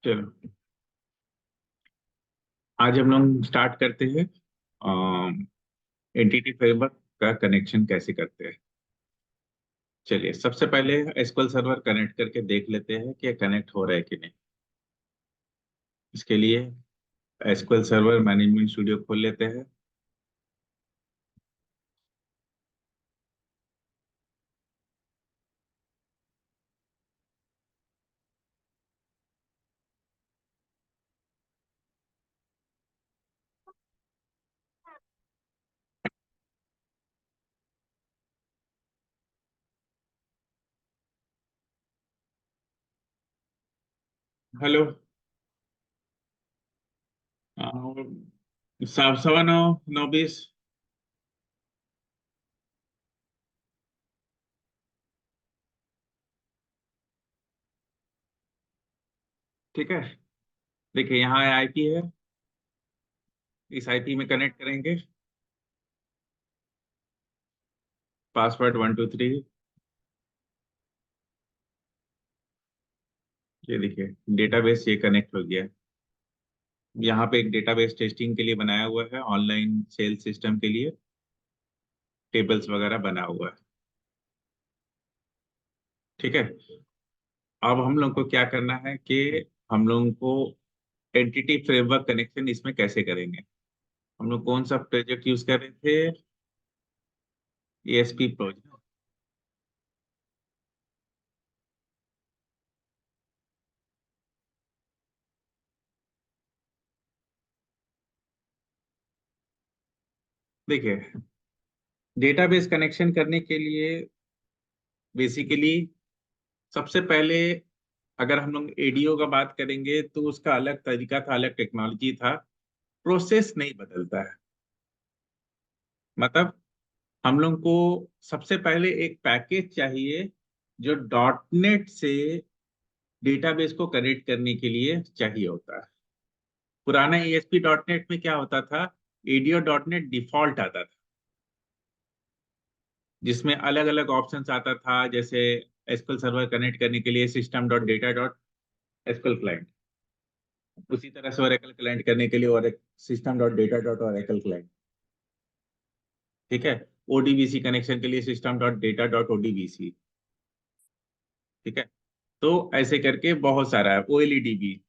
चलो, आज हम लोग स्टार्ट करते हैं एंटिटी फ्रेमवर्क का कनेक्शन कैसे करते हैं। चलिए, सबसे पहले एसक्यूएल सर्वर कनेक्ट करके देख लेते हैं कि कनेक्ट हो रहा है कि नहीं। इसके लिए एसक्यूएल सर्वर मैनेजमेंट स्टूडियो खोल लेते हैं। हेलो। साफ सवा नौ, 9:20। ठीक है, देखिए यहाँ आईपी है। इस आईपी में कनेक्ट करेंगे। पासवर्ड 123। ये देखिए, डेटाबेस ये कनेक्ट हो गया। यहाँ पे एक डेटाबेस टेस्टिंग के लिए बनाया हुआ है, ऑनलाइन सेल सिस्टम के लिए टेबल्स वगैरह बना हुआ है। ठीक है, अब हम लोग को क्या करना है कि हम लोगों को एंटिटी फ्रेमवर्क कनेक्शन इसमें कैसे करेंगे। हम लोग कौन सा प्रोजेक्ट यूज कर रहे थे? ASP project. देखिए, डेटाबेस कनेक्शन करने के लिए बेसिकली सबसे पहले अगर हम लोग एडीओ का बात करेंगे तो उसका अलग तरीका था, अलग टेक्नोलॉजी था। प्रोसेस नहीं बदलता है। मतलब हम लोग को सबसे पहले एक पैकेज चाहिए जो डॉट नेट से डेटाबेस को कनेक्ट करने के लिए चाहिए होता है। पुराना एएसपी डॉट नेट में क्या होता था? एडीओ डॉट नेट डिफॉल्ट आता था, जिसमें अलग अलग ऑप्शंस आता था, जैसे एसक्यूएल सर्वर कनेक्ट करने के लिए system dot data dot SQL client, उसी तरह से ओरेकल क्लाइंट करने के लिए और system dot data dot Oracle client. ठीक है, ओडीबीसी कनेक्शन के लिए system dot data dot ODBC. ठीक है, तो ऐसे करके बहुत सारा है। ओएलईडीबी।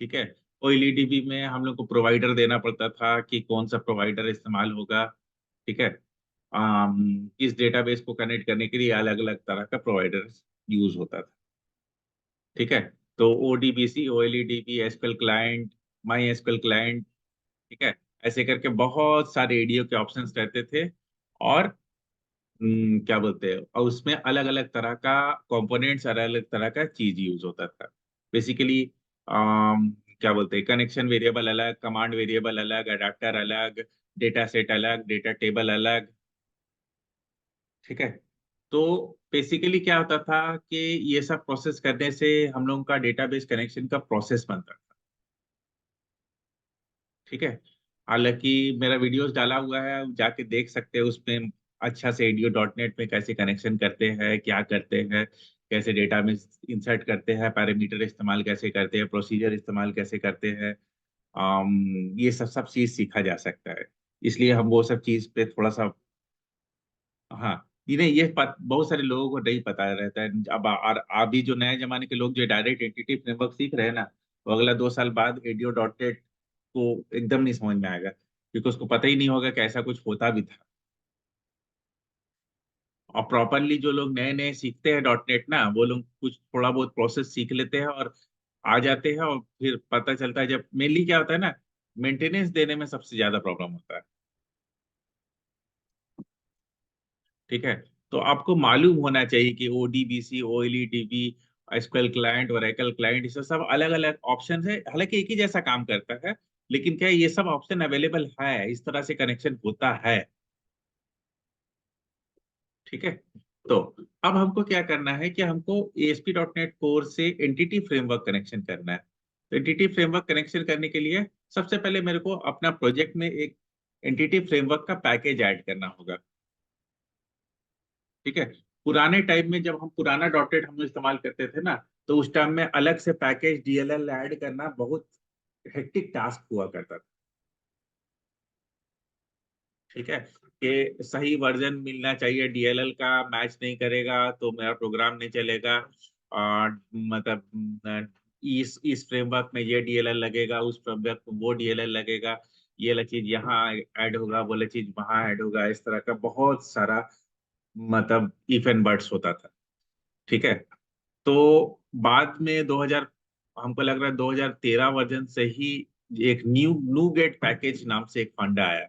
ठीक है, ओएलईडीबी में हम लोग को प्रोवाइडर देना पड़ता था कि कौन सा प्रोवाइडर इस्तेमाल होगा। ठीक है, इस डेटाबेस को कनेक्ट करने के लिए अलग अलग तरह का प्रोवाइडर यूज होता था। ठीक है, तो ODBC, OLEDB, SQL client, my SQL client. ठीक है, ऐसे करके बहुत सारे एडीओ के ऑप्शंस रहते थे। और क्या बोलते हैं, और उसमें अलग अलग तरह का कंपोनेंट्स, अलग अलग तरह का चीज यूज होता था। बेसिकली क्या बोलते हैं, कनेक्शन वेरिएबल अलग, कमांड वेरिएबल अलग, अडेप्टर अलग, डेटा सेट अलग, डेटा टेबल अलग। ठीक है, तो बेसिकली क्या होता था कि ये सब प्रोसेस करने से हम लोगों का डेटाबेस कनेक्शन का प्रोसेस बनता था। ठीक है, हालांकि मेरा वीडियोस डाला हुआ है, जाके देख सकते हैं उसमें अच्छा से एडीओ डॉट नेट में कैसे कनेक्शन करते हैं, क्या करते हैं, कैसे डेटा में इंसर्ट करते हैं, पैरामीटर इस्तेमाल कैसे करते हैं, प्रोसीजर इस्तेमाल कैसे करते हैं। ये सब सब चीज सीखा जा सकता है। इसलिए हम वो सब चीज पे थोड़ा सा, हाँ, इन्हें बहुत सारे लोगों को नहीं पता रहता है। अब और अभी जो नए जमाने के लोग जो डायरेक्ट एंटिटी फ्रेमवर्क सीख रहे हैं ना, वो अगला 2 साल बाद एडीओ डॉट नेट को एकदम नहीं समझ में आएगा, क्योंकि उसको पता ही नहीं होगा कि ऐसा कुछ होता भी था। और प्रॉपरली जो लोग नए नए सीखते हैं डॉट नेट ना, वो लोग कुछ थोड़ा बहुत प्रोसेस सीख लेते हैं और आ जाते हैं, और फिर पता चलता है, जब मेनली क्या होता है ना, मेंटेनेंस देने में सबसे ज्यादा प्रॉब्लम होता है। ठीक है, तो आपको मालूम होना चाहिए कि ओडीबीसी, ओएलईडीबी, एसक्यूएल क्लाइंट और एकल क्लाइंट, ये सब अलग अलग ऑप्शन है। हालांकि एक ही जैसा काम करता है, लेकिन क्या है, ये सब ऑप्शन अवेलेबल है, इस तरह से कनेक्शन होता है। ठीक है, तो अब हमको क्या करना है कि हमको एएसपी डॉट नेट कोर से एंटिटी फ्रेमवर्क कनेक्शन करना है। तो एंटिटी फ्रेमवर्क कनेक्शन करने के लिए सबसे पहले मेरे को अपना प्रोजेक्ट में एक एंटिटी फ्रेमवर्क का पैकेज ऐड करना होगा। ठीक है, पुराने टाइम में जब हम पुराना डॉट नेट हम इस्तेमाल करते थे ना, तो उस टाइम में अलग से पैकेज डीएलएल ऐड करना बहुत हेक्टिक टास्क हुआ करता था। ठीक है, कि सही वर्जन मिलना चाहिए, डीएलएल का मैच नहीं करेगा तो मेरा प्रोग्राम नहीं चलेगा। और मतलब इस फ्रेमवर्क में ये डीएलएल लगेगा, उस फ्रेमवर्क में वो डीएलएल लगेगा, ये वाला चीज यहाँ ऐड होगा, वो वाला चीज वहां ऐड होगा, इस तरह का बहुत सारा मतलब इफ एंड बट्स होता था। ठीक है, तो बाद में 2000, हमको लग रहा है 2013 वर्जन से ही एक न्यू न्यू गेट पैकेज नाम से एक फंडा आया,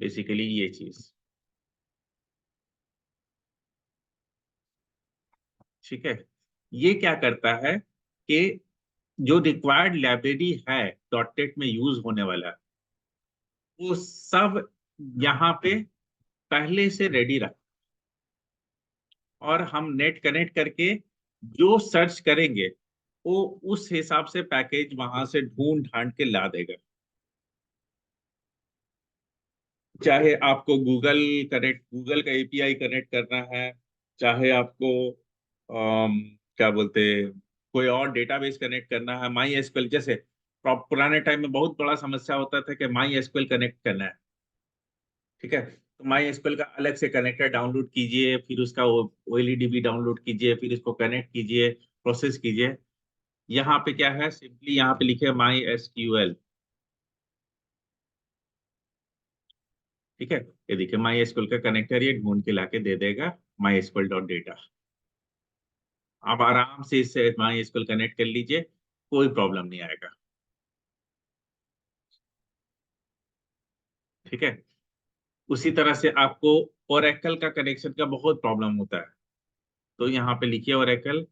बेसिकली ये चीज। ठीक है, ये क्या करता है कि जो रिक्वायर्ड लाइब्रेरी है डॉट में यूज होने वाला, वो सब यहाँ पे पहले से रेडी रख, और हम नेट कनेक्ट करके जो सर्च करेंगे वो उस हिसाब से पैकेज वहां से ढूंढ ढांड के ला देगा। चाहे आपको गूगल का एपीआई कनेक्ट करना है, चाहे आपको क्या बोलते हैं, कोई और डेटाबेस कनेक्ट करना है, माई एसक्यूएल जैसे पुराने टाइम में बहुत बड़ा समस्या होता था कि माई एसक्यूएल कनेक्ट करना है। ठीक है, तो माई एसक्यूएल का अलग से कनेक्टर डाउनलोड कीजिए, फिर उसका ओएलईडीबी डाउनलोड कीजिए, फिर इसको कनेक्ट कीजिए, प्रोसेस कीजिए। यहाँ पे क्या है, सिंपली यहाँ पे लिखे माई एसक्यूएल। ठीक है, ये देखिए माई एसक्यूएल का कनेक्टर ये ढूंढ के लाके दे देगा, माई एसक्यूएल डॉट डेटा। आप आराम से इससे माई एसक्यूएल कनेक्ट कर लीजिए, कोई प्रॉब्लम नहीं आएगा। ठीक है, उसी तरह से आपको ओरेकल का कनेक्शन का बहुत प्रॉब्लम होता है, तो यहाँ पे लिखिए ओरेकल।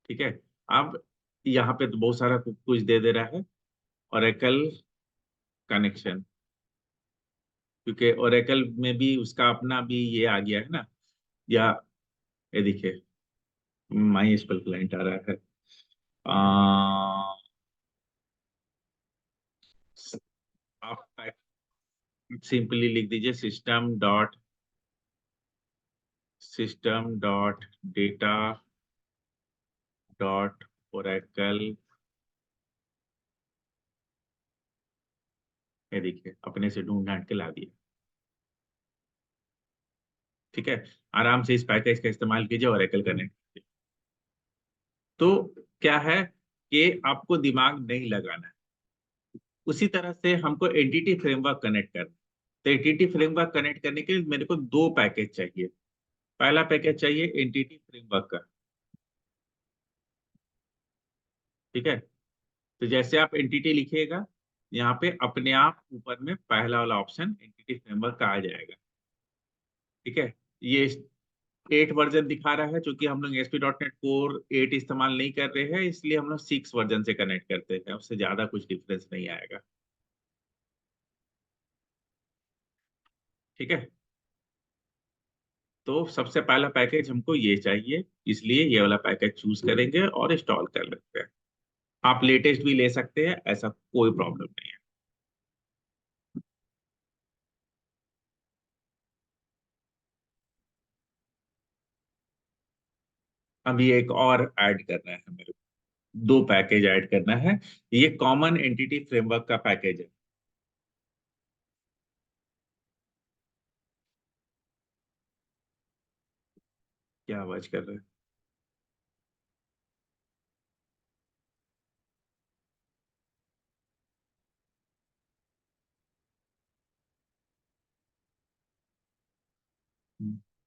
ठीक है, अब यहाँ पे तो बहुत सारा कुछ दे दे रहा है, ओरेकल कनेक्शन, क्योंकि ओरेकल में भी उसका अपना भी ये आ गया है ना, या ये देखिए माई एसक्यूएल क्लाइंट आ रहा है। आप सिंपली लिख दीजिए system dot data dot Oracle. ये देखिए अपने से ढूंढ ढांड के ला दिया। ठीक है, आराम से इस पैकेज का इस्तेमाल कीजिए ओरेकल कनेक्ट कीजिए। तो क्या है कि आपको दिमाग नहीं लगाना है। उसी तरह से हमको एंटिटी फ्रेमवर्क कनेक्ट करना है। तो एंटिटी फ्रेमवर्क कनेक्ट करने के लिए मेरे को दो पैकेज चाहिए। पहला पैकेज चाहिए एंटिटी फ्रेमवर्क का। ठीक है, तो जैसे आप एंटिटी लिखिएगा, यहाँ पे अपने आप ऊपर में पहला वाला ऑप्शन एंटिटी फ्रेमवर्क का आ जाएगा। ठीक है, ये 8 वर्जन दिखा रहा है, क्योंकि हम लोग ASP.NET Core 8 इस्तेमाल नहीं कर रहे हैं, इसलिए हम लोग 6 वर्जन से कनेक्ट करते हैं, उससे ज्यादा कुछ डिफरेंस नहीं आएगा। ठीक है, तो सबसे पहला पैकेज हमको ये चाहिए, इसलिए ये वाला पैकेज चूज करेंगे और इंस्टॉल कर लेते हैं। आप लेटेस्ट भी ले सकते हैं, ऐसा कोई प्रॉब्लम नहीं है। अभी एक और ऐड करना है मेरे को, दो पैकेज ऐड करना है। ये कॉमन एंटिटी फ्रेमवर्क का पैकेज है। क्या आवाज कर रहे हैं?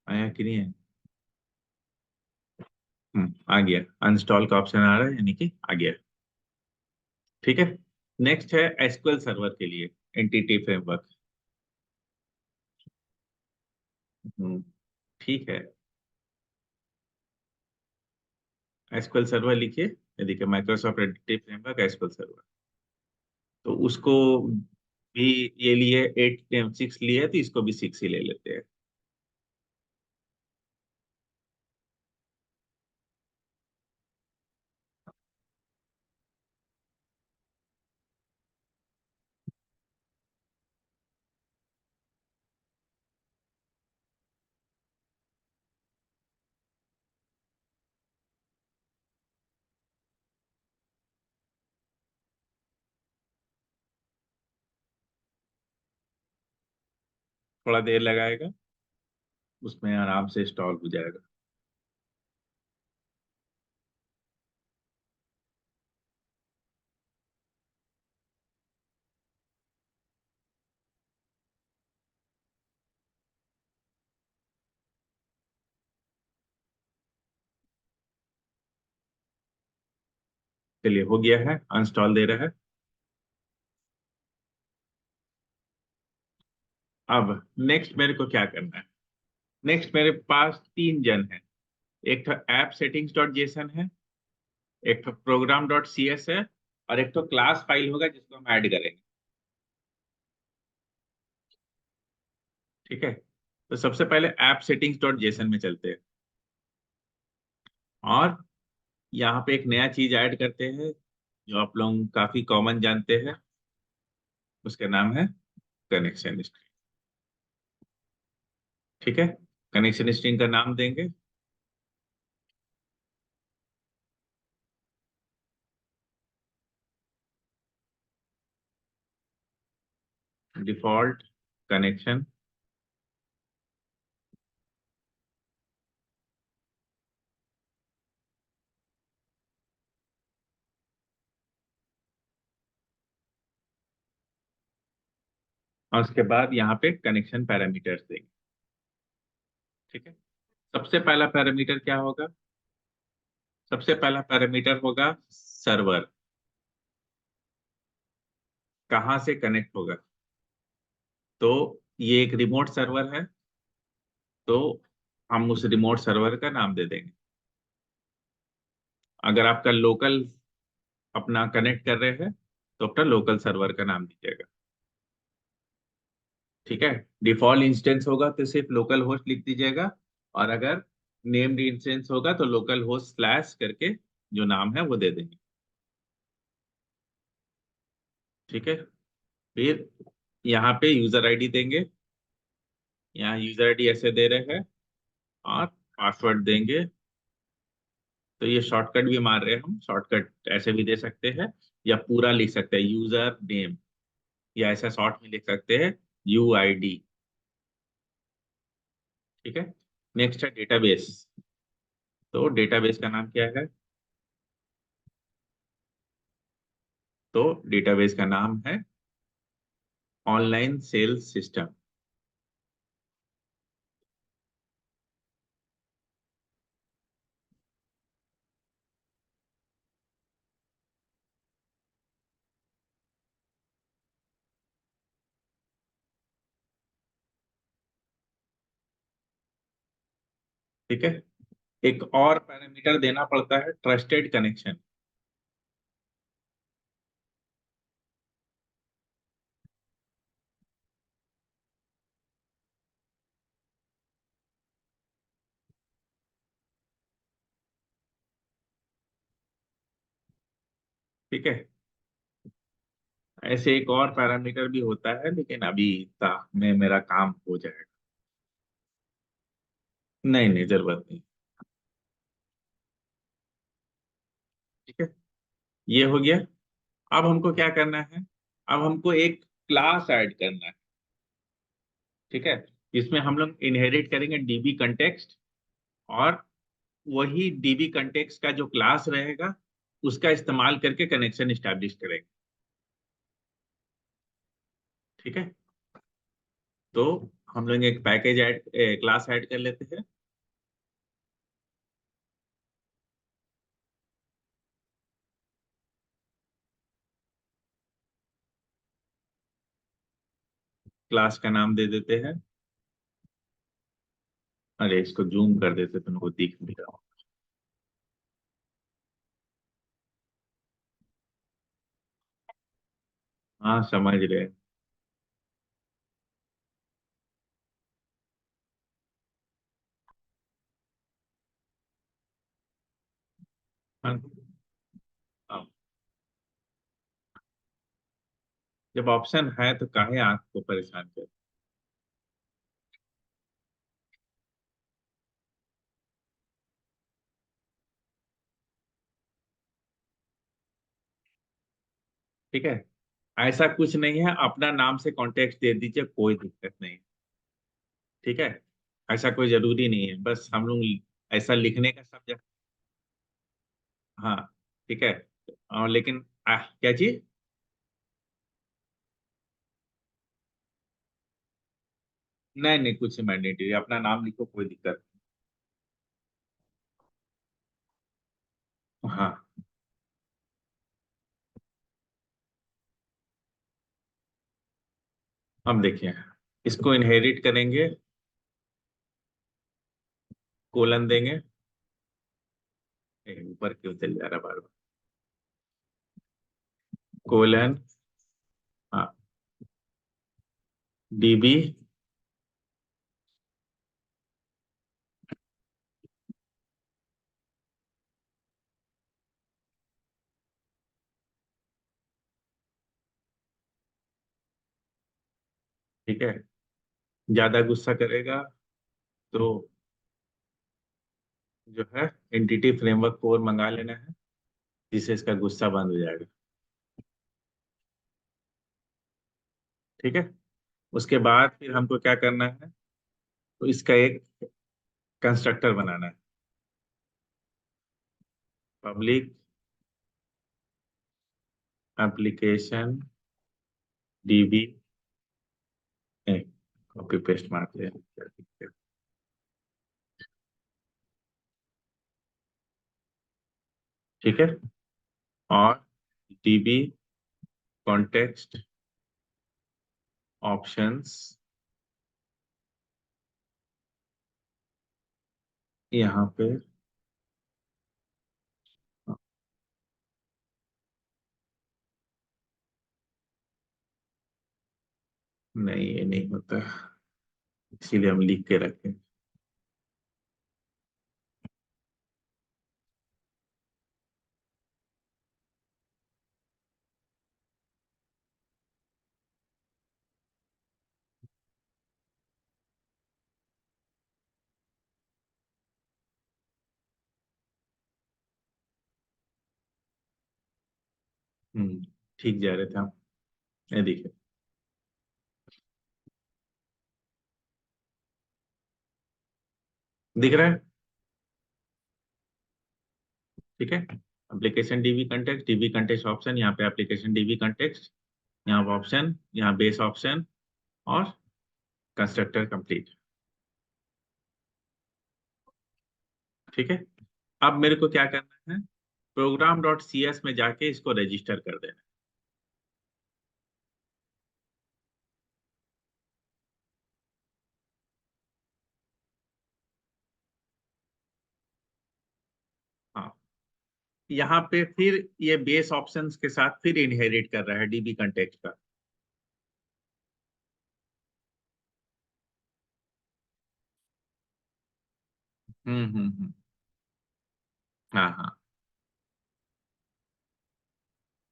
आया कि नहीं है? आ गया, अनस्टॉल का ऑप्शन आ रहा है, यानी कि आ गया। ठीक है, नेक्स्ट है एसक्यूएल सर्वर के लिए एंटिटी फ्रेमवर्क। हम्म, ठीक है, एसक्यूएल सर्वर लिखिए। ये देखिए Microsoft entity framework SQL server. तो उसको भी ये लिए 8 6 लिए, तो इसको भी 6 ही ले लेते हैं। थोड़ा देर लगाएगा, उसमें आराम से इंस्टॉल हो जाएगा। चलिए हो गया है, अनस्टॉल दे रहा है। अब नेक्स्ट मेरे को क्या करना है? नेक्स्ट मेरे पास तीन जन है। एक तो ऐप सेटिंग्स डॉट जेसन है, एक तो प्रोग्राम डॉट सी एस है, और एक तो क्लास फाइल होगा जिसको हम ऐड करेंगे। ठीक है, तो सबसे पहले ऐप सेटिंग्स डॉट जेसन में चलते हैं, और यहाँ पे एक नया चीज ऐड करते हैं जो आप लोग काफी कॉमन जानते हैं। उसका नाम है कनेक्शन स्ट्रिंग। ठीक है, कनेक्शन स्ट्रिंग का नाम देंगे डिफॉल्ट कनेक्शन। और उसके बाद यहाँ पे कनेक्शन पैरामीटर्स देंगे। ठीक है, सबसे पहला पैरामीटर क्या होगा? सबसे पहला पैरामीटर होगा सर्वर, कहाँ से कनेक्ट होगा। तो ये एक रिमोट सर्वर है, तो हम उस रिमोट सर्वर का नाम दे देंगे। अगर आपका लोकल अपना कनेक्ट कर रहे हैं तो अपना लोकल सर्वर का नाम दीजिएगा। ठीक है, डिफॉल्ट इंस्टेंस होगा तो सिर्फ लोकल होस्ट लिख दीजिएगा, और अगर नेम्ड इंस्टेंस होगा तो लोकल होस्ट स्लैश करके जो नाम है वो दे देंगे। ठीक है, फिर यहाँ पे यूजर आईडी देंगे। यहाँ यूजर आईडी ऐसे दे रहे हैं, और पासवर्ड देंगे। तो ये शॉर्टकट भी मार रहे हैं हम, शॉर्टकट ऐसे भी दे सकते हैं, या पूरा लिख सकते हैं यूजर नेम, या ऐसा शॉर्ट में लिख सकते हैं यू आई डी। ठीक है, नेक्स्ट है डेटाबेस। तो डेटाबेस का नाम क्या है? तो डेटाबेस का नाम है ऑनलाइन सेल्स सिस्टम। ठीक है, एक और पैरामीटर देना पड़ता है, ट्रस्टेड कनेक्शन। ठीक है, ऐसे एक और पैरामीटर भी होता है, लेकिन अभी में मेरा काम हो जाएगा। नहीं नहीं, जरूरत नहीं। ठीक है, ये हो गया। अब हमको क्या करना है? अब हमको एक क्लास ऐड करना है। ठीक है, इसमें हम लोग इनहेरिट करेंगे डीबी कंटेक्स्ट, और वही डीबी कंटेक्स्ट का जो क्लास रहेगा उसका इस्तेमाल करके कनेक्शन स्टैब्लिश करेंगे। ठीक है, तो हम लोग एक पैकेज ऐड, क्लास ऐड कर लेते हैं। क्लास का नाम दे देते हैं, अरे इसको जूम कर देते तो उनको दिख नहीं रहा। हाँ समझ रहे हैं। हाँ, हाँ। जब ऑप्शन है तो काहे आंख को परेशान कर। ठीक है, ऐसा कुछ नहीं है, अपना नाम से कॉन्टेक्ट दे दीजिए, कोई दिक्कत नहीं। ठीक है, ऐसा कोई जरूरी नहीं है, बस हम लोग ऐसा लिखने का सब हाँ ठीक है। और लेकिन क्या चीज? नहीं नहीं, कुछ मैंडेटरी, अपना नाम लिखो, कोई दिक्कत नहीं। हाँ, हम देखिए, इसको इनहेरिट करेंगे, कोलन देंगे। ऊपर क्यों चल जा रहा बार बार? कोलन, हाँ, डीबी, ठीक है। ज्यादा गुस्सा करेगा तो जो है एंटिटी फ्रेमवर्क कोर मंगा लेना है, जिससे इसका गुस्सा बंद हो जाएगा। ठीक है, उसके बाद फिर हमको क्या करना है, तो इसका एक कंस्ट्रक्टर बनाना है, public application dB, copy paste मारते हैं। ठीक है, और डीबी कॉन्टेक्स्ट ऑप्शंस, यहाँ पे नहीं, ये नहीं होता, इसीलिए हम लिख के रखें। ठीक जा रहे थे हम। ये देखिए, दिख रहा है? ठीक है, एप्लीकेशन डीबी कंटेक्स्ट ऑप्शन, यहाँ पे एप्लीकेशन डीबी कंटेक्स्ट, यहाँ ऑप्शन, यहाँ बेस ऑप्शन, और कंस्ट्रक्टर कंप्लीट। ठीक है, अब मेरे को क्या करना है, प्रोग्राम डॉट सी एस में जाके इसको रजिस्टर कर देना। हाँ, यहाँ पे फिर ये बेस ऑप्शंस के साथ फिर इनहेरिट कर रहा है डीबी कंटेक्स्ट का। हम्म। हाँ हाँ,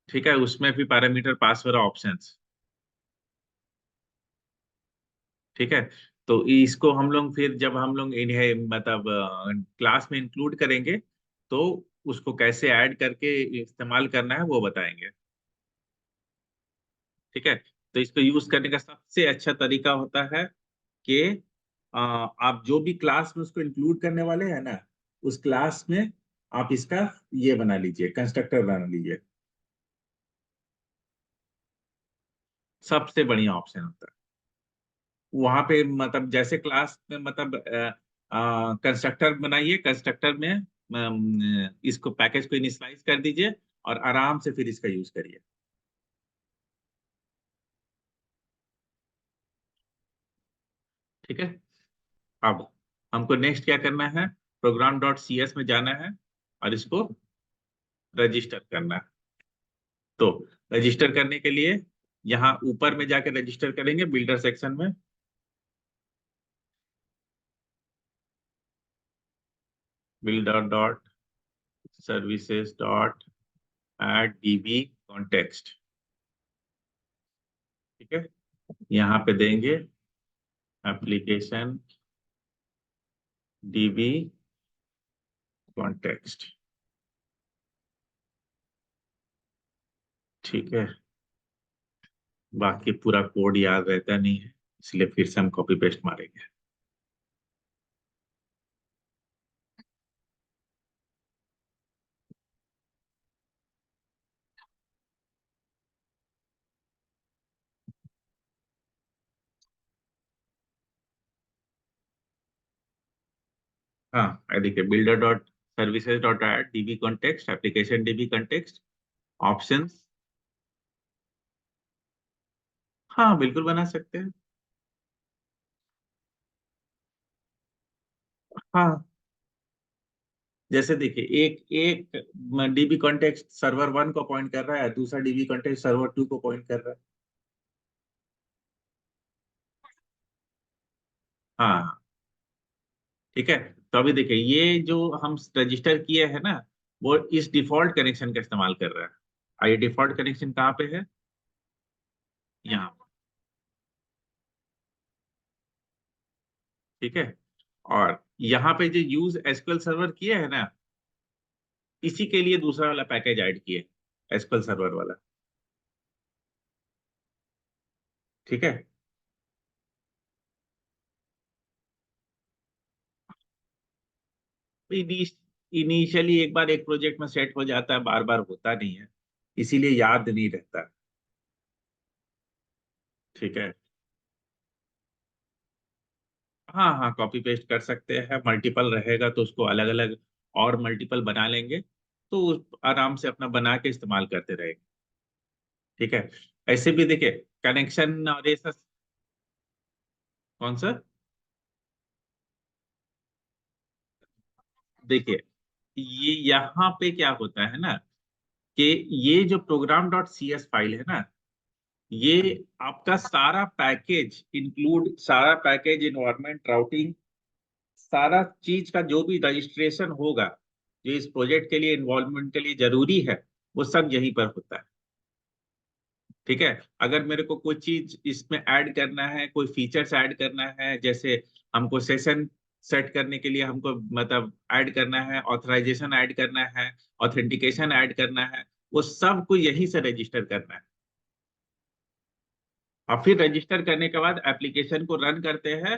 ठीक है, उसमें भी पैरामीटर पास हो रहा ऑप्शंस। ठीक है, तो इसको हम लोग फिर जब हम लोग इन्हें मतलब क्लास में इंक्लूड करेंगे, तो उसको कैसे ऐड करके इस्तेमाल करना है वो बताएंगे। ठीक है, तो इसको यूज करने का सबसे अच्छा तरीका होता है कि आप जो भी क्लास में उसको इंक्लूड करने वाले हैं ना, उस क्लास में आप इसका ये बना लीजिए, कंस्ट्रक्टर बना लीजिए। सबसे बढ़िया ऑप्शन होता है वहां पे, मतलब जैसे क्लास में मतलब कंस्ट्रक्टर बनाइए, कंस्ट्रक्टर में इसको पैकेज को इनिशियलाइज कर दीजिए, और आराम से फिर इसका यूज करिए। ठीक है, अब हमको नेक्स्ट क्या करना है, प्रोग्राम डॉट सी एस में जाना है और इसको रजिस्टर करना है। तो रजिस्टर करने के लिए यहाँ ऊपर में जाके रजिस्टर करेंगे, बिल्डर सेक्शन में, builder dot services dot add DB context. ठीक है, यहाँ पे देंगे एप्लीकेशन डीबी कॉन्टेक्स्ट। ठीक है, बाकी पूरा कोड याद रहता नहीं है, इसलिए फिर से हम कॉपी पेस्ट मारेंगे। हाँ देखिए, builder dot services dot add dB context, application dB context, options. हाँ बिल्कुल बना सकते हैं। हाँ जैसे देखिए, एक एक डीबी कॉन्टेक्स्ट सर्वर वन को पॉइंट कर रहा है, दूसरा डीबी कॉन्टेक्स्ट सर्वर टू को पॉइंट कर रहा है। हाँ ठीक है। तो अभी देखिए, ये जो हम रजिस्टर किए हैं ना, वो इस डिफॉल्ट कनेक्शन का इस्तेमाल कर रहा है। और ये डिफॉल्ट कनेक्शन कहाँ पे है? यहाँ। ठीक है। और यहाँ पे जो यूज एसक्यूएल सर्वर किए है ना, इसी के लिए दूसरा वाला पैकेज ऐड किए, एसक्यूएल सर्वर वाला। ठीक है। इनिशियली एक बार एक प्रोजेक्ट में सेट हो जाता है, बार बार होता नहीं है, इसीलिए याद नहीं रहता। ठीक है। हाँ हाँ, कॉपी पेस्ट कर सकते हैं, मल्टीपल रहेगा तो उसको अलग अलग और मल्टीपल बना लेंगे, तो आराम से अपना बना के इस्तेमाल करते रहेंगे। ठीक है। ऐसे भी देखिए, कनेक्शन और ये सब। कौन सा? देखिए, ये यहाँ पे क्या होता है ना, कि ये जो program dot C S file है ना, ये आपका सारा पैकेज इंक्लूड, सारा पैकेज इन्वायरमेंट राउटिंग, सारा चीज का जो भी रजिस्ट्रेशन होगा, जो इस प्रोजेक्ट के लिए इन्वॉल्वमेंट के लिए जरूरी है, वो सब यहीं पर होता है। ठीक है। अगर मेरे को कोई चीज इसमें ऐड करना है, कोई फीचर्स ऐड करना है, जैसे हमको सेशन सेट करने के लिए हमको मतलब ऐड करना है, ऑथराइजेशन ऐड करना है, ऑथेंटिकेशन ऐड करना है, वो सब को यहीं से रजिस्टर करना है। और फिर रजिस्टर करने के बाद एप्लीकेशन को रन करते हैं,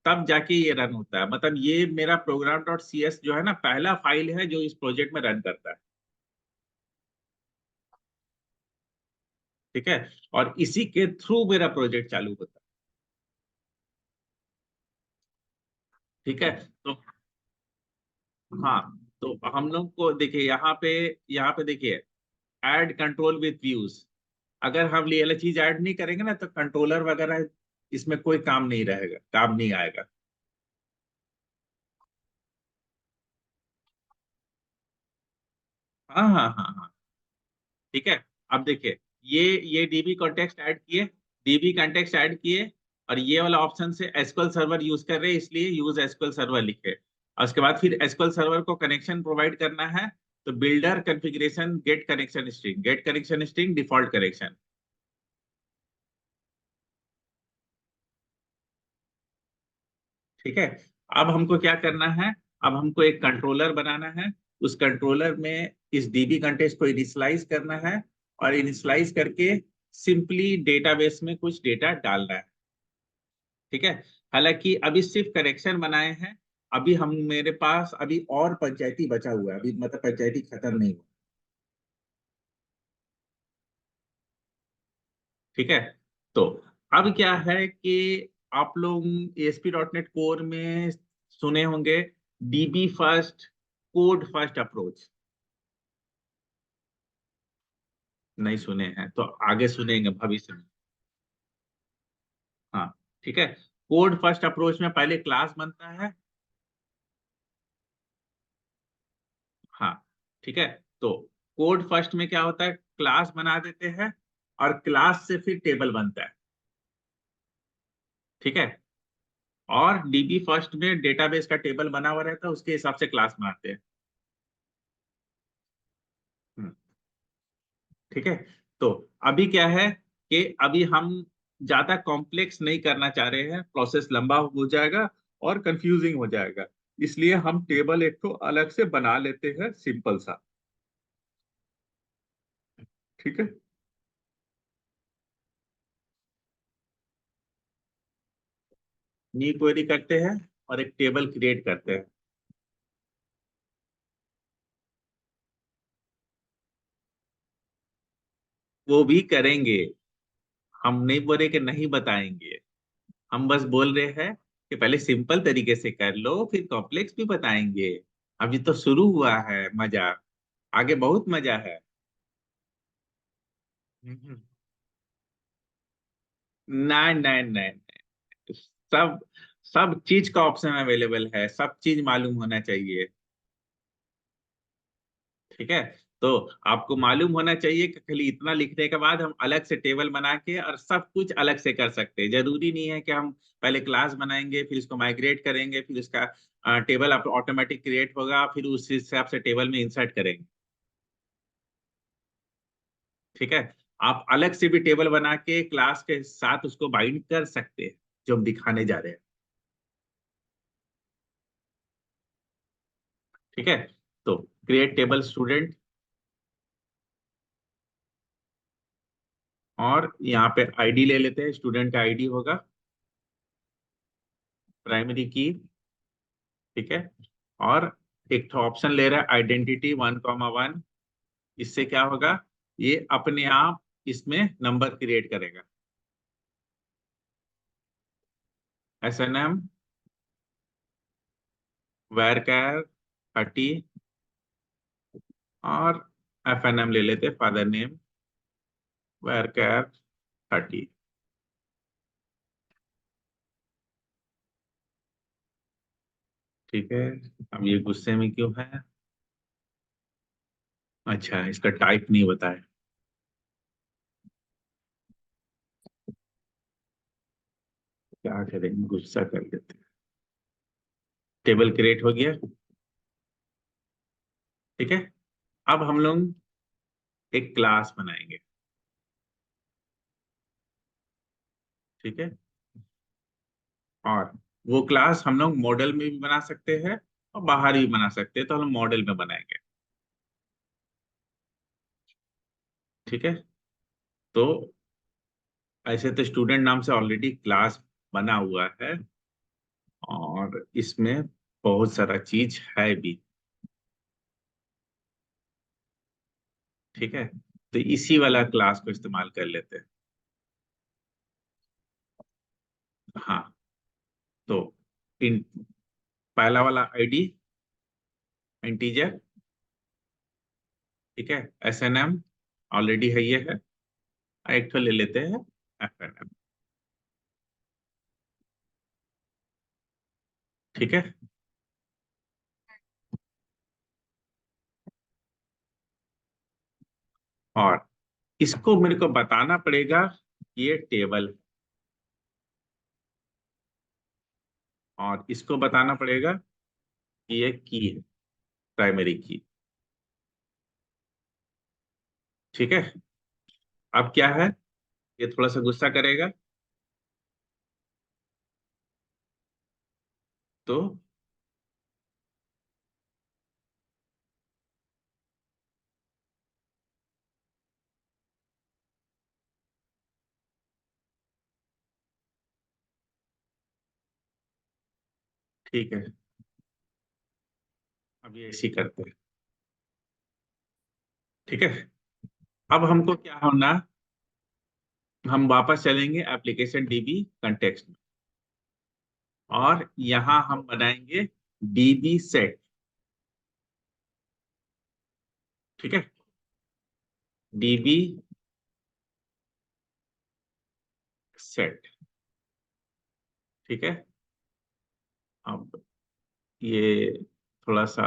तब जाके ये रन होता है। मतलब ये मेरा प्रोग्राम डॉट सी एस जो है ना, पहला फाइल है जो इस प्रोजेक्ट में रन करता है। ठीक है। और इसी के थ्रू मेरा प्रोजेक्ट चालू होता है। ठीक है। तो हाँ, तो हम लोग को देखिए यहाँ पे देखिए, ऐड कंट्रोल विथ व्यूज। अगर हम ये वाला चीज ऐड नहीं करेंगे ना, तो कंट्रोलर वगैरह इसमें कोई काम नहीं रहेगा, काम नहीं आएगा। हाँ हाँ हाँ हाँ। ठीक है। अब देखिए, ये डीबी कॉन्टेक्स्ट ऐड किए, डीबी कॉन्टेक्स्ट ऐड किए, और ये वाला ऑप्शन से एसक्यूएल सर्वर यूज कर रहे हैं, इसलिए यूज एसक्यूएल सर्वर लिखे। और उसके बाद फिर एसक्यूएल सर्वर को कनेक्शन प्रोवाइड करना है, तो builder configuration get connection string default connection. ठीक है। अब हमको क्या करना है? अब हमको एक कंट्रोलर बनाना है। उस कंट्रोलर में इस डीबी कंटेक्स्ट को इनिशियलाइज करना है, और इनिशियलाइज करके सिंपली डेटाबेस में कुछ डेटा डालना है। ठीक है। हालांकि अभी सिर्फ करेक्शन बनाए हैं, अभी हम मेरे पास अभी और पंचायती बचा हुआ है, अभी मतलब पंचायती खत्म नहीं हुआ। ठीक है। तो अब क्या है कि आप लोग एएसपी डॉट नेट कोर में सुने होंगे dB first, code first approach. नहीं सुने हैं तो आगे सुनेंगे भविष्य में। हाँ ठीक है। कोड फर्स्ट अप्रोच में पहले क्लास बनता है। हाँ ठीक है। तो कोड फर्स्ट में क्या होता है, क्लास बना देते हैं, और क्लास से फिर टेबल बनता है। ठीक है। और डीबी फर्स्ट में डेटाबेस का टेबल बना हुआ रहता है, उसके हिसाब से क्लास बनाते हैं। हम्म, ठीक है। तो अभी क्या है कि अभी हम ज्यादा कॉम्प्लेक्स नहीं करना चाह रहे हैं, प्रोसेस लंबा हो जाएगा और कंफ्यूजिंग हो जाएगा, इसलिए हम टेबल एक तो अलग से बना लेते हैं, सिंपल सा। ठीक है। न्यू क्वेरी करते हैं और एक टेबल क्रिएट करते हैं। वो भी करेंगे, हम नहीं बोले कि नहीं बताएंगे, हम बस बोल रहे हैं कि पहले सिंपल तरीके से कर लो, फिर कॉम्प्लेक्स भी बताएंगे। अभी तो शुरू हुआ है मजा, आगे बहुत मजा है। हम्म। नहीं नहीं नहीं, सब सब चीज का ऑप्शन अवेलेबल है, सब चीज मालूम होना चाहिए। ठीक है, तो आपको मालूम होना चाहिए कि खाली इतना लिखने के बाद हम अलग से टेबल बना के और सब कुछ अलग से कर सकते हैं। जरूरी नहीं है कि हम पहले क्लास बनाएंगे, फिर इसको माइग्रेट करेंगे, फिर इसका टेबल ऑटोमेटिक क्रिएट होगा, फिर उस हिसाब से टेबल में इंसर्ट करेंगे। ठीक है, आप अलग से भी टेबल बना के क्लास के साथ उसको बाइंड कर सकते हैं, जो हम दिखाने जा रहे हैं। ठीक है, तो क्रिएट टेबल स्टूडेंट, और यहाँ पे आईडी ले लेते हैं, स्टूडेंट का आईडी होगा प्राइमरी की। ठीक है, और एक तो ऑप्शन ले रहा है आइडेंटिटी 1,1। इससे क्या होगा, ये अपने आप इसमें नंबर क्रिएट करेगा। SNM वैरकैर 30, और FNM ले लेते फादर नेम वैरकैर 30। ठीक है, अब ये गुस्से में क्यों है? अच्छा, इसका टाइप नहीं बताया। क्या करेंगे, गुस्सा कर लेते हैं। टेबल क्रिएट हो गया। ठीक है, अब हम लोग एक क्लास बनाएंगे। ठीक है, और वो क्लास हम लोग मॉडल में भी बना सकते हैं और बाहर भी बना सकते हैं, तो हम मॉडल में बनाएंगे। ठीक है, तो ऐसे तो स्टूडेंट नाम से ऑलरेडी क्लास बना हुआ है, और इसमें बहुत सारा चीज है भी। ठीक है, तो इसी वाला क्लास को इस्तेमाल कर लेते हैं। हाँ, तो इन पहला वाला आईडी इंटीजर। ठीक है, SNM ऑलरेडी है, ये है। एक तो ले लेते हैं FNM। ठीक है, और इसको मेरे को बताना पड़ेगा कि ये टेबल है, और इसको बताना पड़ेगा कि ये की है, प्राइमरी की। ठीक है, अब क्या है, ये थोड़ा सा गुस्सा करेगा, तो ठीक है, अब ये ऐसे ही करते हैं। ठीक है, अब हमको क्या होना, हम वापस चलेंगे एप्लीकेशन DB कंटेक्स्ट में, और यहाँ हम बनाएंगे DB सेट। ठीक है, DB सेट। ठीक है, अब ये थोड़ा सा,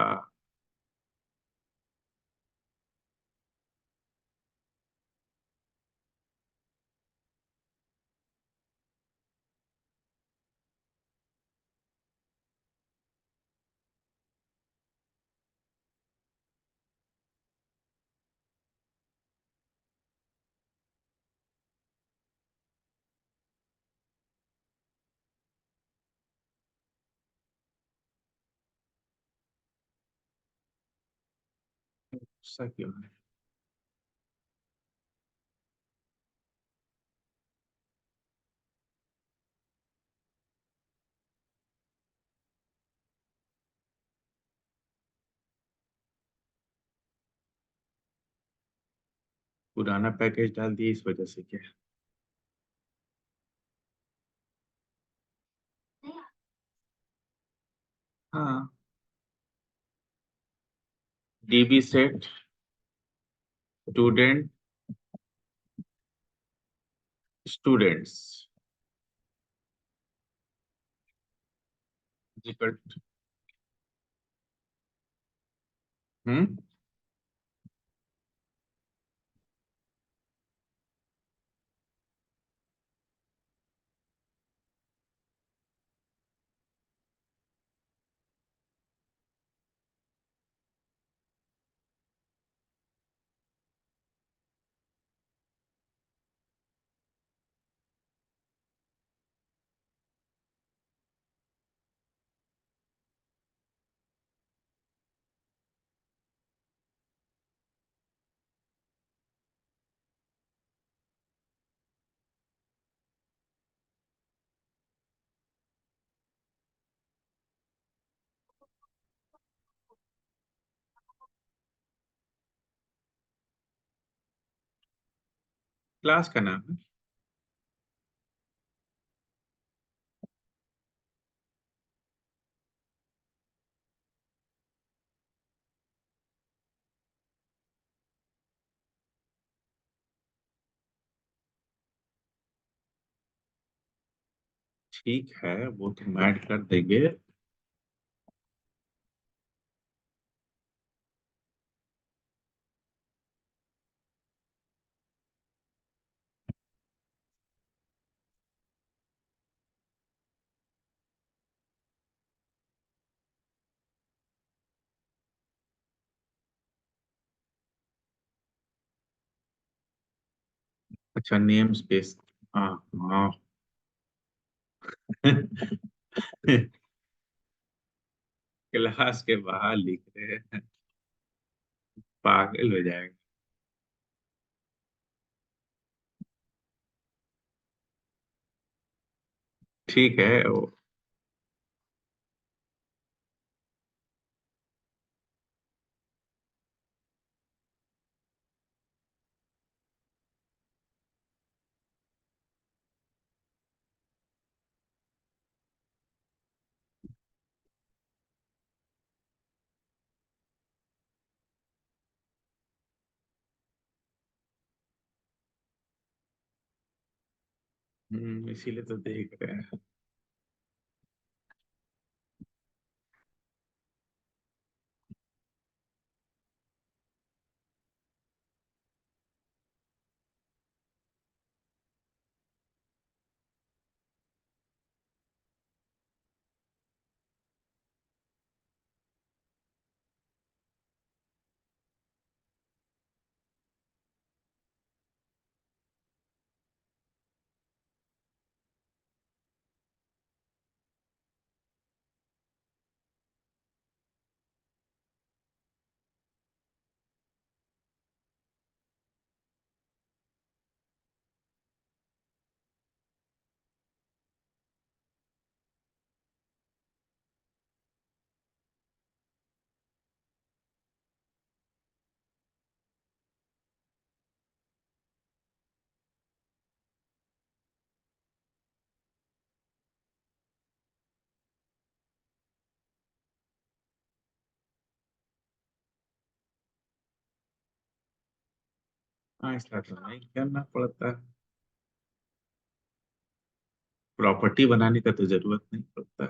गुस्सा क्यों है? पुराना पैकेज डाल दिए, इस वजह से क्या? हाँ, DB set student students equal. Hmm. Class का नाम है। ठीक है, वो तो हम ऐड कर देंगे। अच्छा, नेम स्पेस। हाँ हाँ। क्लास के बाहर लिख रहे हैं, पागल हो जाएगा। ठीक है वो। इसीलिए तो देख रहे हैं। हाँ, इसका तो नहीं करना पड़ता। प्रॉपर्टी बनाने का तो जरूरत नहीं पड़ता।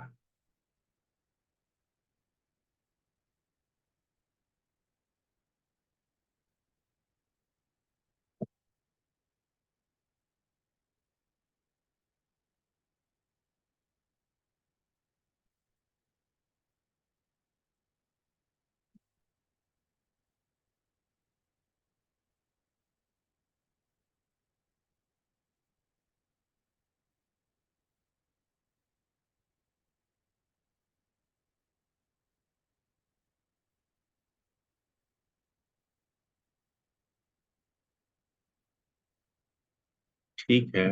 ठीक है,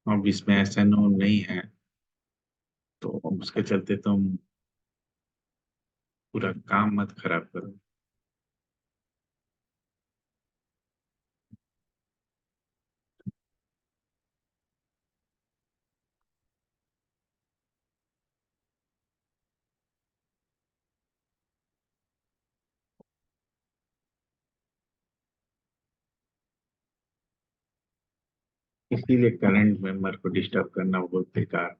अब इसमें ऐसा नो नहीं है, तो अब उसके चलते तुम पूरा काम मत खराब करो। इसीलिए करंट मेंबर को डिस्टर्ब करना बहुत बेकार।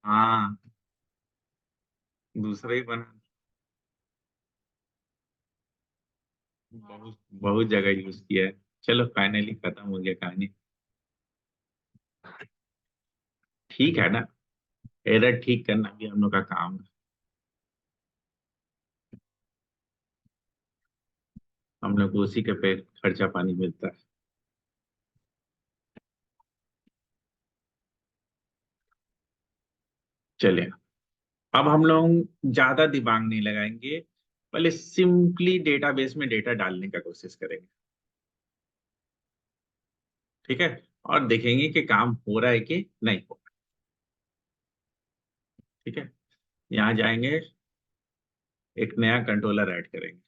हाँ, दूसरा ही बना। बहुत बहुत जगह यूज किया है। चलो फाइनली खत्म हो गया कहानी। ठीक है ना, एरर ठीक करना भी हम लोग का काम है। हम लोग को उसी के पे खर्चा पानी मिलता है। चलिए, अब हम लोग ज्यादा दिमाग नहीं लगाएंगे, पहले सिंपली डेटाबेस में डेटा डालने का कोशिश करेंगे। ठीक है, और देखेंगे कि काम हो रहा है कि नहीं हो रहा। ठीक है, यहाँ जाएंगे, एक नया कंट्रोलर ऐड करेंगे।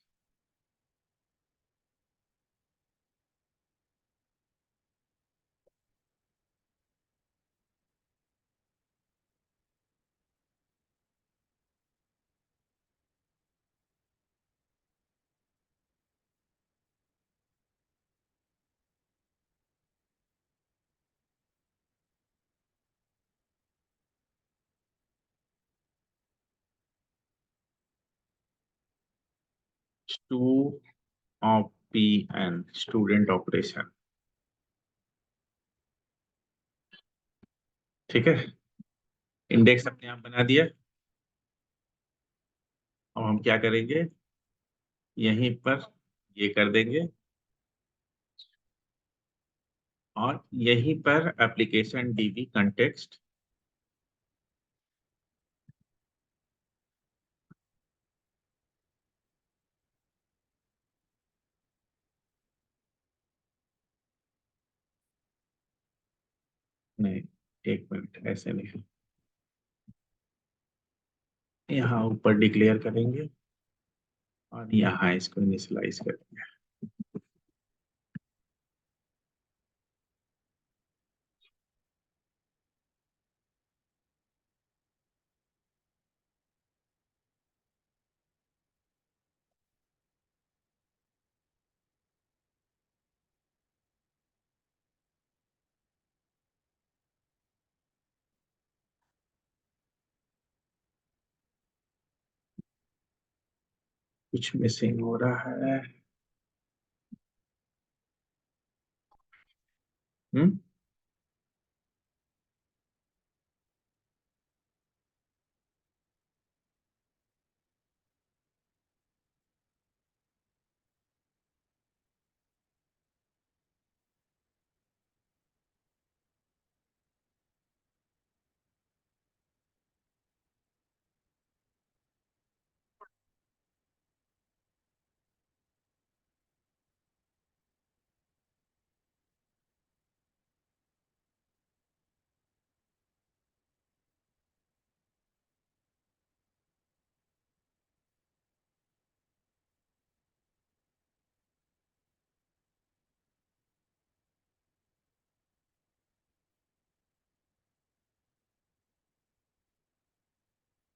2 OPN, स्टूडेंट ऑपरेशन। ठीक है, इंडेक्स अपने आप बना दिया। अब हम क्या करेंगे, यहीं पर ये कर देंगे, और यहीं पर एप्लीकेशन डीबी कंटेक्स्ट। नहीं, एक मिनट, ऐसे नहीं, यहाँ ऊपर डिक्लेयर करेंगे और यहाँ इसको इनिशियलाइज करेंगे। कुछ मिसिंग हो रहा है। हम्म।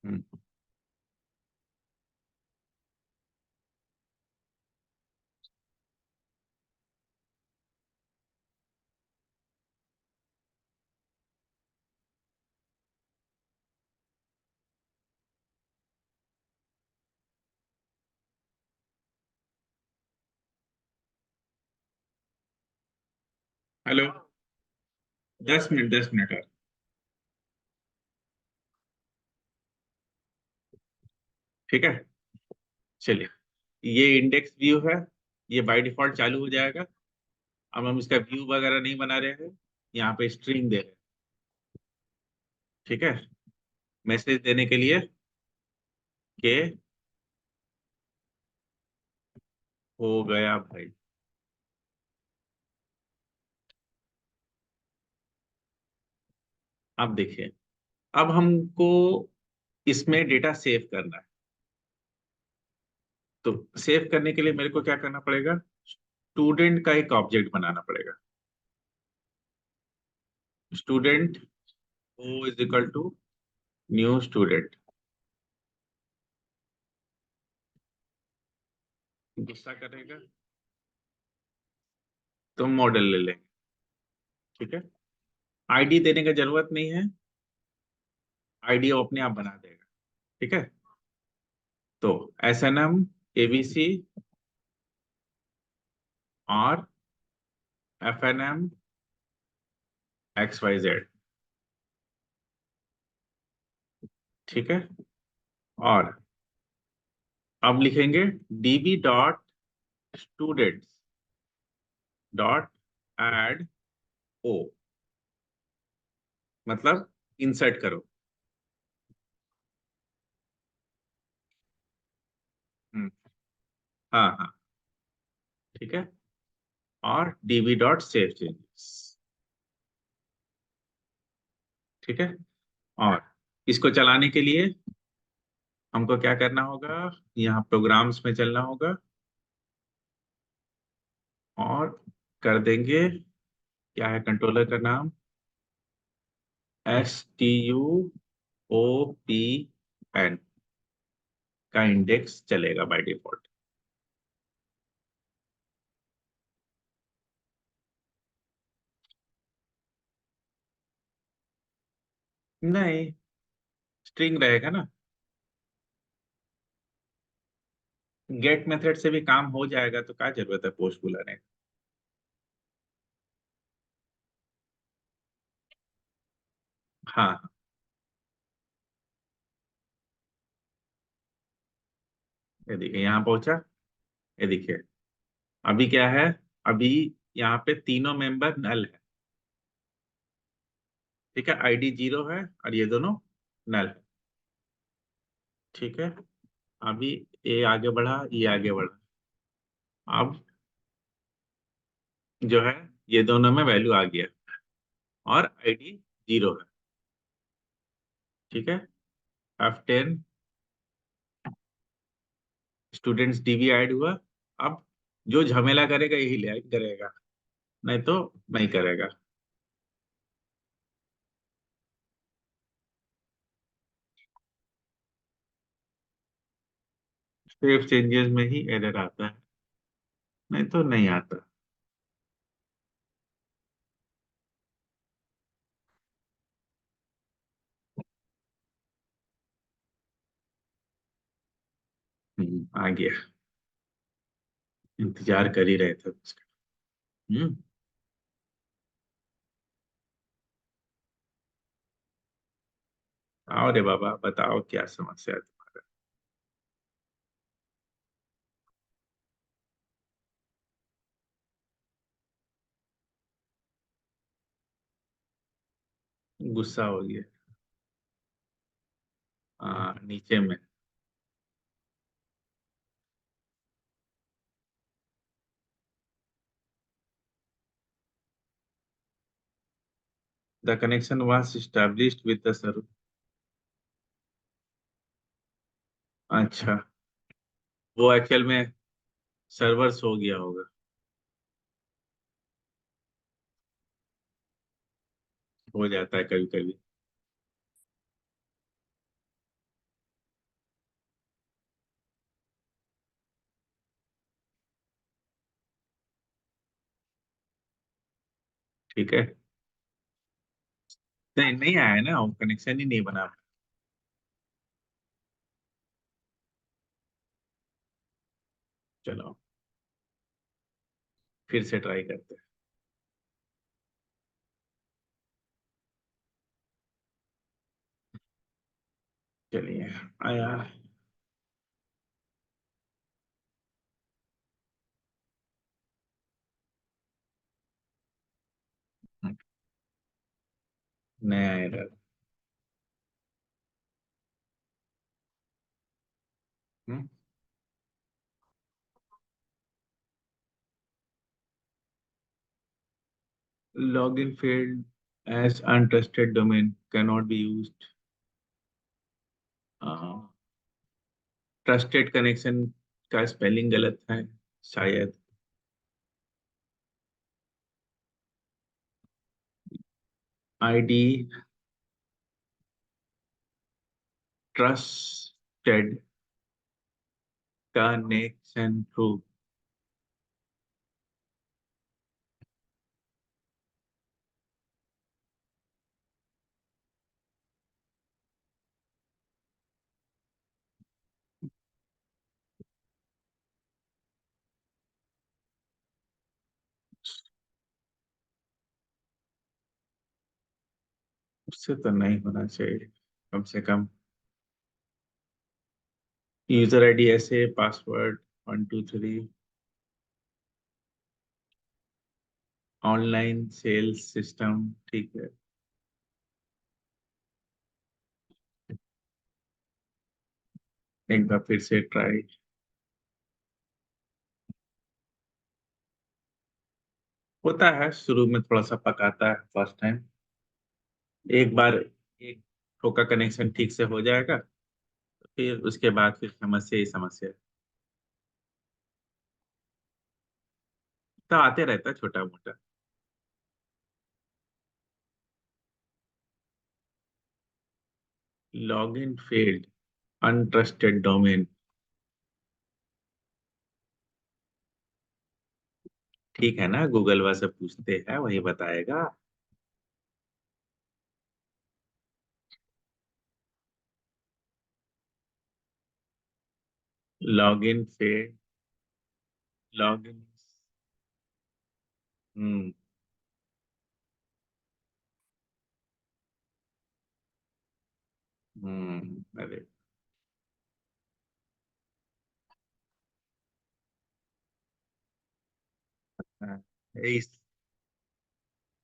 हम्म। हेलो। 10 मिनट, 10 मिनट और। ठीक है, चलिए। ये इंडेक्स व्यू है, ये बाय डिफॉल्ट चालू हो जाएगा। अब हम इसका व्यू वगैरह नहीं बना रहे हैं, यहाँ पे स्ट्रिंग दे रहे हैं। ठीक है, मैसेज देने के लिए कि हो गया भाई। अब देखिए, अब हमको इसमें डेटा सेव करना है। तो सेव करने के लिए मेरे को क्या करना पड़ेगा? स्टूडेंट का एक ऑब्जेक्ट बनाना पड़ेगा। Student O is equal to new student. गुस्सा करेगा तो मॉडल ले लेंगे। ठीक है, आईडी देने का जरूरत नहीं है, आईडी वो अपने आप बना देगा। ठीक है, तो SNM ABC और FNM XYZ। ठीक है, और अब लिखेंगे DB dot students dot add ओ, मतलब इंसर्ट करो। हम्म, हाँ हाँ, ठीक है। और DB डॉट सेव चेंजेस। ठीक है, और इसको चलाने के लिए हमको क्या करना होगा? यहाँ प्रोग्राम्स में चलना होगा और कर देंगे, क्या है कंट्रोलर का नाम? STUOPN का इंडेक्स चलेगा बाय डिफॉल्ट। नहीं, स्ट्रिंग रहेगा ना। गेट मेथड से भी काम हो जाएगा, तो क्या जरूरत है पोस्ट बुलाने की? हाँ हाँ, ये देखिए यहाँ पहुंचा। ये देखिए, अभी क्या है? अभी यहाँ पे तीनों मेंबर नल है। ठीक है, आईडी 0 है और ये दोनों नल है। ठीक है, अभी ये आगे बढ़ा, ये आगे बढ़ा। अब जो है, ये दोनों में वैल्यू आ गया और आईडी 0 है। ठीक है, F10 स्टूडेंट्स DB ऐड हुआ। अब जो झमेला करेगा यही ले करेगा, नहीं तो नहीं करेगा। सेव चेंजेस में ही एरर आता है, नहीं तो नहीं आता। आ गया, इंतजार कर ही रहे थे उसका। हम्म, आओ रे बाबा, बताओ क्या समस्या है तुम्हारा? गुस्सा हो गया। नीचे में। The connection was established with the server. अच्छा, वो एक्चुअल में सर्वर्स हो गया होगा। हो जाता है कभी कभी। ठीक है, नहीं नहीं आया ना, वो कनेक्शन ही नहीं बना। चलो फिर से ट्राई करते हैं। चलिए आया। नया error. Login failed as untrusted domain cannot be used। Trusted connection का स्पेलिंग गलत है शायद। ID trusted connection through. उससे तो नहीं होना चाहिए कम से कम। यूजर आईडी ऐसे पासवर्ड 1 2 3। ऑनलाइन सेल्स सिस्टम ठीक है। एक बार फिर से ट्राई। होता है शुरू में थोड़ा सा पकाता है फर्स्ट टाइम। एक बार एक ठोका कनेक्शन ठीक से हो जाएगा, फिर उसके बाद फिर समस्या ही समस्या। तो आते रहता है छोटा मोटा। Login failed untrusted domain. ठीक है ना, गूगल से पूछते हैं वही बताएगा। Login failed. लॉगिन। हम्म। अरे। हाँ, यही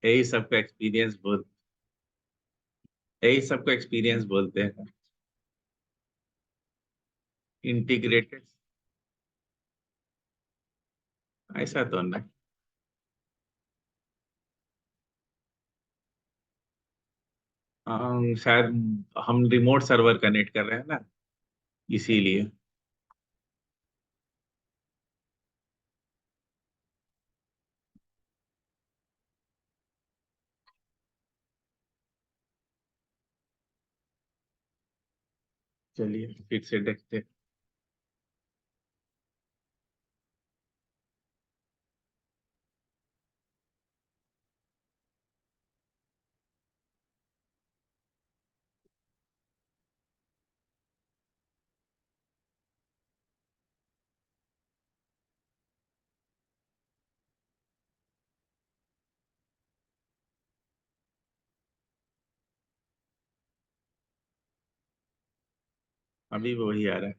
यही सबका एक्सपीरियंस बोल यही सबका एक्सपीरियंस बोलते हैं। इंटीग्रेटेड। ऐसा तो नहीं। शायद हम रिमोट सर्वर कनेक्ट कर रहे हैं ना, इसीलिए। चलिए फिर से देखते हैं। अभी वो वही आ रहा है।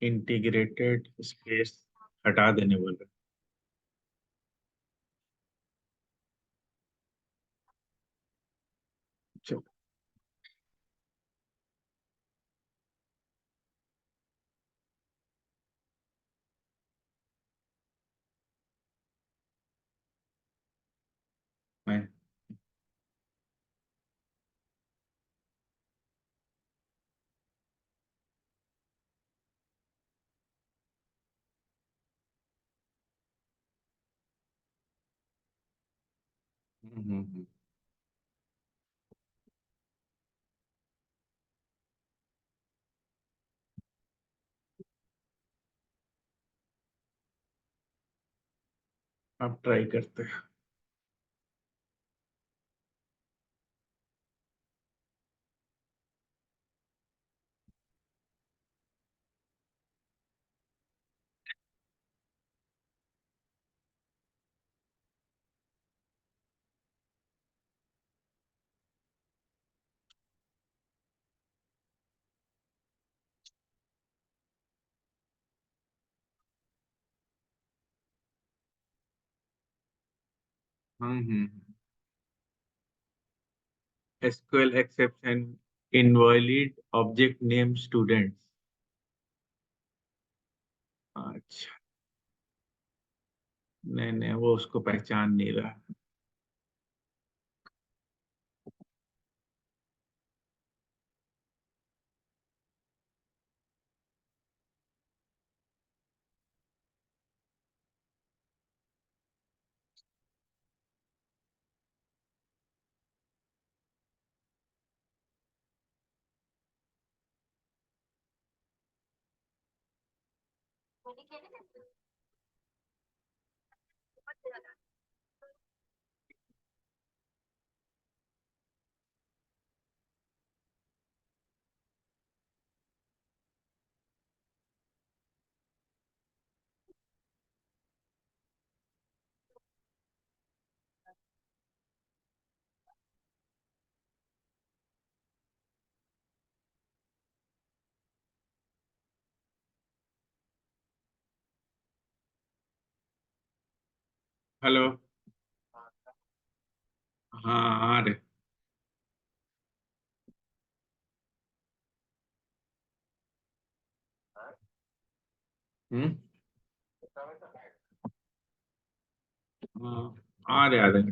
इंटीग्रेटेड स्पेस हटा देने बोल रहे हैं। चलो मैं। हम्म। अब ट्राई करते हैं। SQL exception invalid object name students. अच्छा, नहीं नहीं, वो उसको पहचान नहीं रहा। हेलो। हाँ हाँ रे। हम्म। हाँ, आ रहे आ रहे।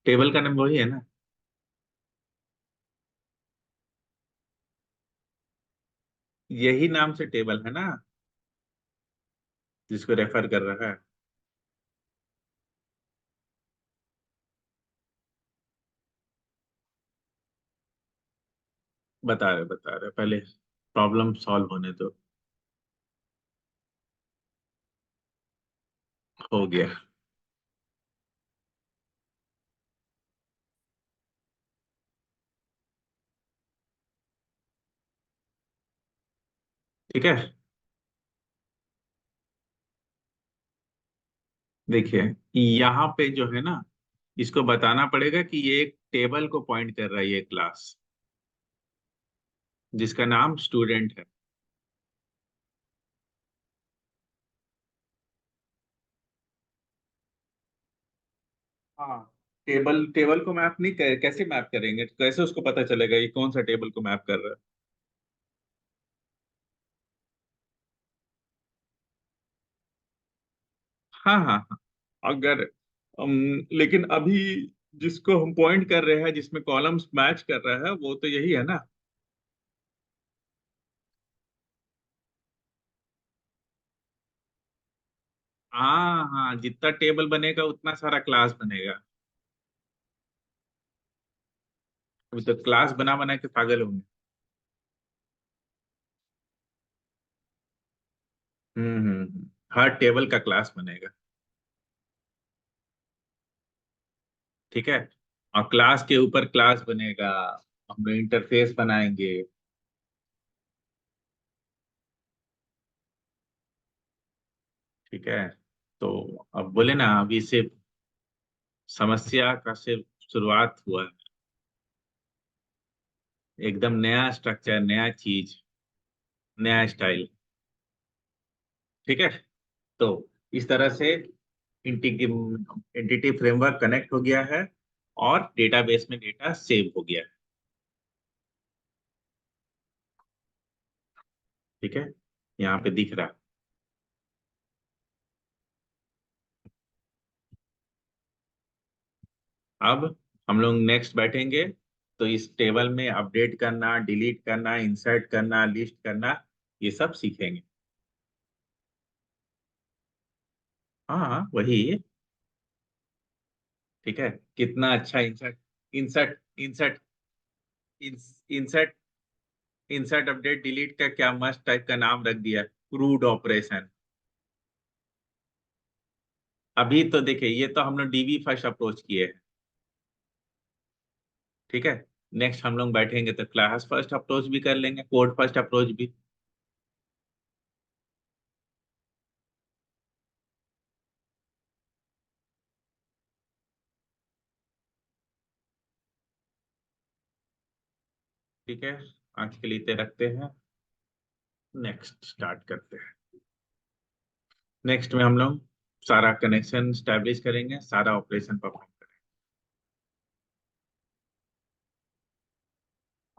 टेबल का नाम वही है ना? यही नाम से टेबल है ना, जिसको रेफर कर रहा है? बता रहे पहले, प्रॉब्लम सॉल्व होने दो। हो गया। ठीक है। देखिए, यहाँ पे जो है ना, इसको बताना पड़ेगा कि ये एक टेबल को पॉइंट कर रहा है, ये क्लास जिसका नाम स्टूडेंट है। हाँ, टेबल टेबल को मैप नहीं कैसे मैप करेंगे, कैसे उसको पता चलेगा ये कौन सा टेबल को मैप कर रहा है? हाँ हाँ हाँ। अगर लेकिन अभी जिसको हम पॉइंट कर रहे हैं, जिसमें कॉलम्स मैच कर रहा है, वो तो यही है ना। हाँ हाँ, जितना टेबल बनेगा उतना सारा क्लास बनेगा। अभी तो क्लास बना बना के पागल होंगे। हर टेबल का क्लास बनेगा। ठीक है। और क्लास के ऊपर क्लास बनेगा, हम लोग इंटरफेस बनाएंगे। ठीक है। तो अब बोले ना, अभी से समस्या का सिर्फ शुरुआत हुआ है। एकदम नया स्ट्रक्चर, नया चीज, नया स्टाइल। ठीक है। तो इस तरह से एंटिटी फ्रेमवर्क कनेक्ट हो गया है, और डेटाबेस में डेटा सेव हो गया है। ठीक है, यहाँ पे दिख रहा है। अब हम लोग नेक्स्ट बैठेंगे, तो इस टेबल में अपडेट करना, डिलीट करना, इंसर्ट करना, लिस्ट करना, ये सब सीखेंगे। हाँ हाँ, वही। ठीक है। कितना अच्छा insert, insert insert insert insert update delete का क्या मस्त टाइप का नाम रख दिया, क्रूड ऑपरेशन। अभी तो देखिए, ये तो हम लोग डीबी फर्स्ट अप्रोच किए हैं। ठीक है। नेक्स्ट हम लोग बैठेंगे तो क्लास फर्स्ट अप्रोच भी कर लेंगे, कोड फर्स्ट अप्रोच भी। ठीक है। आज के लिए इतना रखते हैं। नेक्स्ट स्टार्ट करते हैं। नेक्स्ट में हम लोग सारा कनेक्शन स्टैब्लिश करेंगे, सारा ऑपरेशन परफॉर्म